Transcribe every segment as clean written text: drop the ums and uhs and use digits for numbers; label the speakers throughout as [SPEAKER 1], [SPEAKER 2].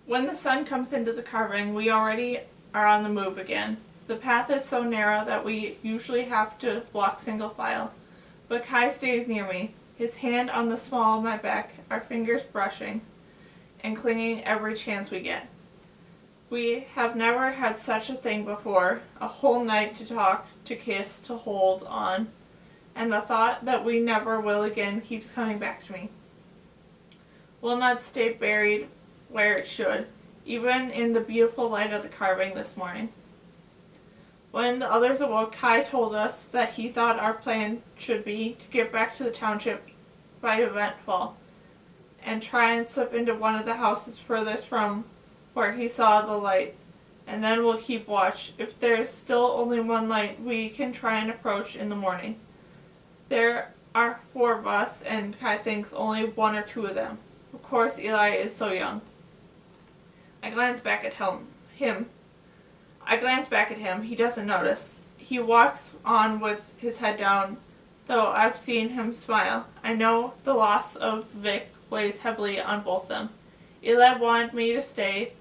[SPEAKER 1] When the sun comes into the carving, we already are on the move again. The path is so narrow that we usually have to walk single file, but Kai stays near me, his hand on the small of my back, our fingers brushing and clinging every chance we get. We have never had such a thing before, a whole night to talk, to kiss, to hold on, and the thought that we never will again keeps coming back to me. Will not stay buried where it should, even in the beautiful light of the carving this morning. When the others awoke, Kai told us that he thought our plan should be to get back to the township by eventfall and try and slip into one of the houses furthest from where he saw the light, and then we'll keep watch. If there's still only one light, we can try and approach in the morning. There are 4 of us, and Kai thinks only 1 or 2 of them. Of course, Eli is so young. I glance back at him. He doesn't notice. He walks on with his head down, though I've seen him smile. I know the loss of Vic weighs heavily on both them. Eli wanted me to say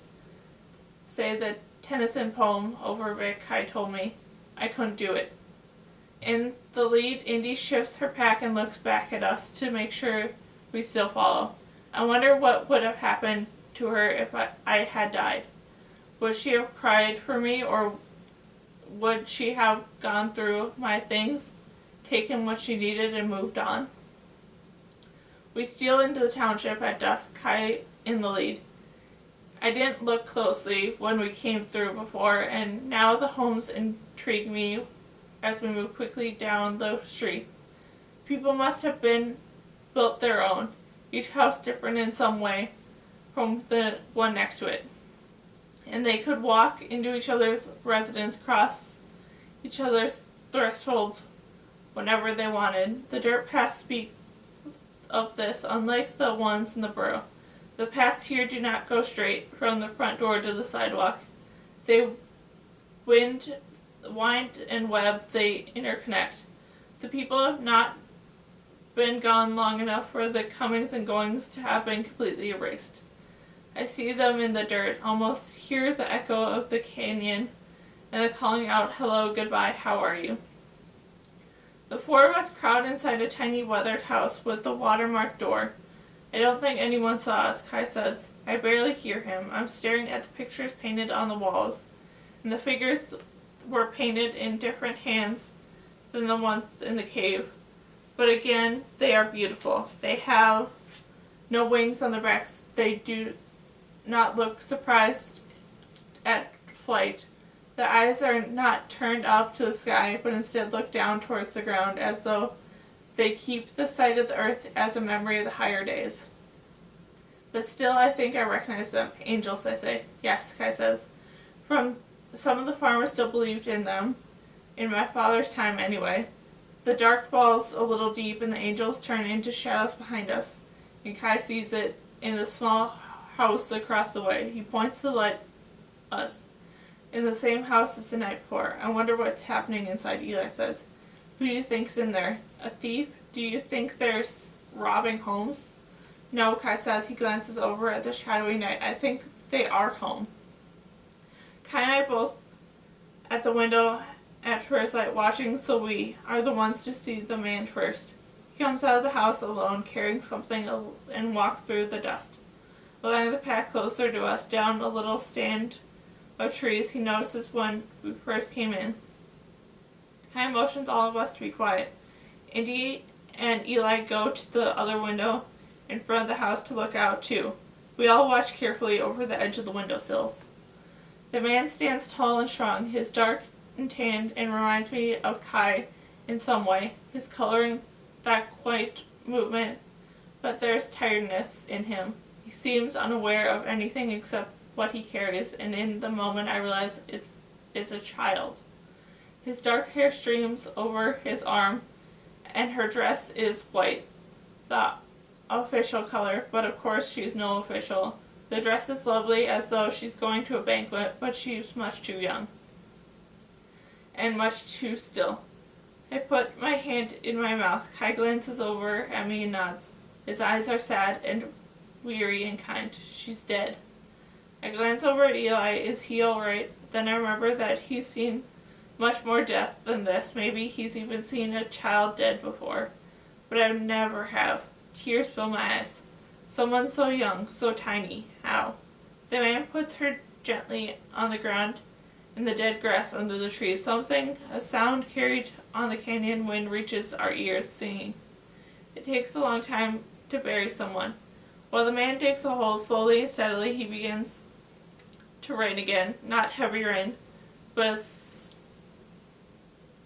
[SPEAKER 1] the Tennyson poem over Vic. Kai told me I couldn't do it. In the lead, Indy shifts her pack and looks back at us to make sure we still follow. I wonder what would have happened to her if I had died. Would she have cried for me, or would she have gone through my things, taken what she needed, and moved on? We steal into the township at dusk, Kai in the lead. I didn't look closely when we came through before, and now the homes intrigue me as we move quickly down the street. People must have built their own, each house different in some way from the one next to it. And they could walk into each other's residence, cross each other's thresholds whenever they wanted. The dirt paths speaks of this, unlike the ones in the borough. The paths here do not go straight from the front door to the sidewalk. They wind and web, they interconnect. The people have not been gone long enough for the comings and goings to have been completely erased. I see them in the dirt, almost hear the echo of the canyon and the calling out, "Hello, goodbye, how are you?" The 4 of us crowd inside a tiny weathered house with the watermarked door. I don't think anyone saw us, Kai says. I barely hear him. I'm staring at the pictures painted on the walls, and the figures were painted in different hands than the ones in the cave. But again, they are beautiful. They have no wings on their backs. They do not look surprised at flight. The eyes are not turned up to the sky, but instead look down towards the ground, as though they keep the sight of the earth as a memory of the higher days. But still, I think I recognize them. Angels, I say. Yes, Kai says. Some of the farmers still believed in them, in my father's time anyway. The dark falls a little deep, and the angels turn into shadows behind us, and Kai sees it in the small house across the way. He points to light us. In the same house as the night before. I wonder what's happening inside, Eli says. Who do you think's in there? A thief? Do you think they're robbing homes? No, Kai says. He glances over at the shadowy night. I think they are home. Kai and I both at the window at first light watching, so we are the ones to see the man first. He comes out of the house alone, carrying something, and walks through the dust. Along the path closer to us, down a little stand of trees he notices when we first came in. Kai motions all of us to be quiet. Indy and Eli go to the other window in front of the house to look out too. We all watch carefully over the edge of the windowsills. The man stands tall and strong, his dark and tanned, and reminds me of Kai in some way. His coloring, that quiet movement, but there's tiredness in him. He seems unaware of anything except what he carries, and in the moment I realize it's a child. His dark hair streams over his arm, and her dress is white, the official color, but of course she's no official. The dress is lovely, as though she's going to a banquet, but she's much too young, and much too still. I put my hand in my mouth. Kai glances over at me and nods. His eyes are sad and weary and kind. She's dead. glance over at Eli. Is he alright? Then I remember that he's seen much more death than this. Maybe he's even seen a child dead before. But I would never have. Tears fill my eyes. Someone so young, so tiny. How? The man puts her gently on the ground in the dead grass under the trees. A sound carried on the canyon wind reaches our ears, singing. It takes a long time to bury someone. While the man digs a hole, slowly and steadily he begins to rain again. Not heavy rain, but a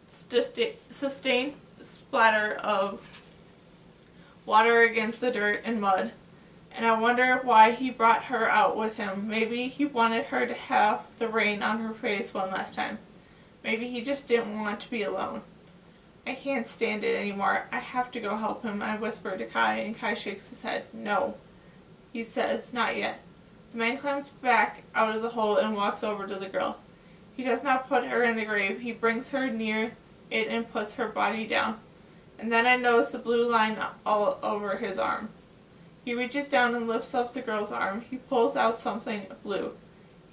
[SPEAKER 1] sustained splatter of water against the dirt and mud. And I wonder why he brought her out with him. Maybe he wanted her to have the rain on her face one last time. Maybe he just didn't want to be alone. I can't stand it anymore. I have to go help him, I whisper to Kai, and Kai shakes his head. No. He says, not yet. The man climbs back out of the hole and walks over to the girl. He does not put her in the grave. He brings her near it and puts her body down. And then I notice the blue line all over his arm. He reaches down and lifts up the girl's arm. He pulls out something blue.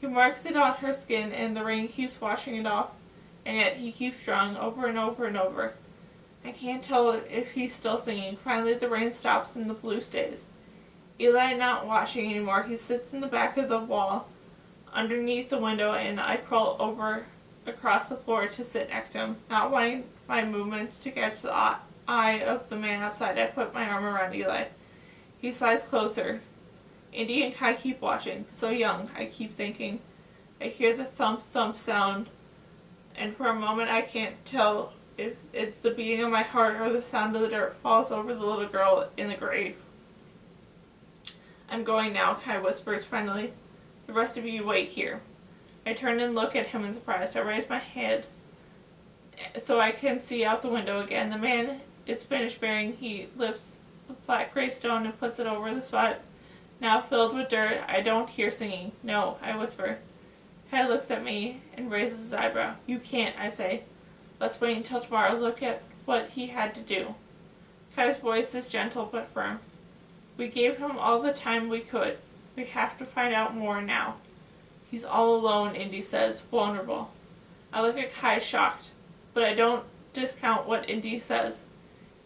[SPEAKER 1] He marks it on her skin, and the rain keeps washing it off, and yet he keeps drawing over and over and over. I can't tell if he's still singing. Finally the rain stops and the blue stays. Eli not watching anymore. He sits in the back of the wall underneath the window, and I crawl over across the floor to sit next to him. Not wanting my movements to catch the eye of the man outside, I put my arm around Eli. He slides closer. Indy and Kai keep watching. So young, I keep thinking. I hear the thump-thump sound, and for a moment I can't tell if it's the beating of my heart or the sound of the dirt falls over the little girl in the grave. I'm going now, Kai whispers finally. The rest of you wait here. I turn and look at him in surprise. I raise my head so I can see out the window again. The man it's finished burying, he lifts a flat gray stone and puts it over the spot now filled with dirt. I don't hear singing. No, I whisper. Kai looks at me and raises his eyebrow. You can't, I say. Let's wait until tomorrow. Look at what he had to do. Kai's voice is gentle but firm. We gave him all the time we could. We have to find out more now. He's all alone, Indy says, vulnerable. I look at Kai shocked, but I don't discount what Indy says.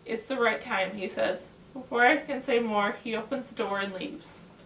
[SPEAKER 1] It's the right time, he says. Before I can say more, he opens the door and leaves.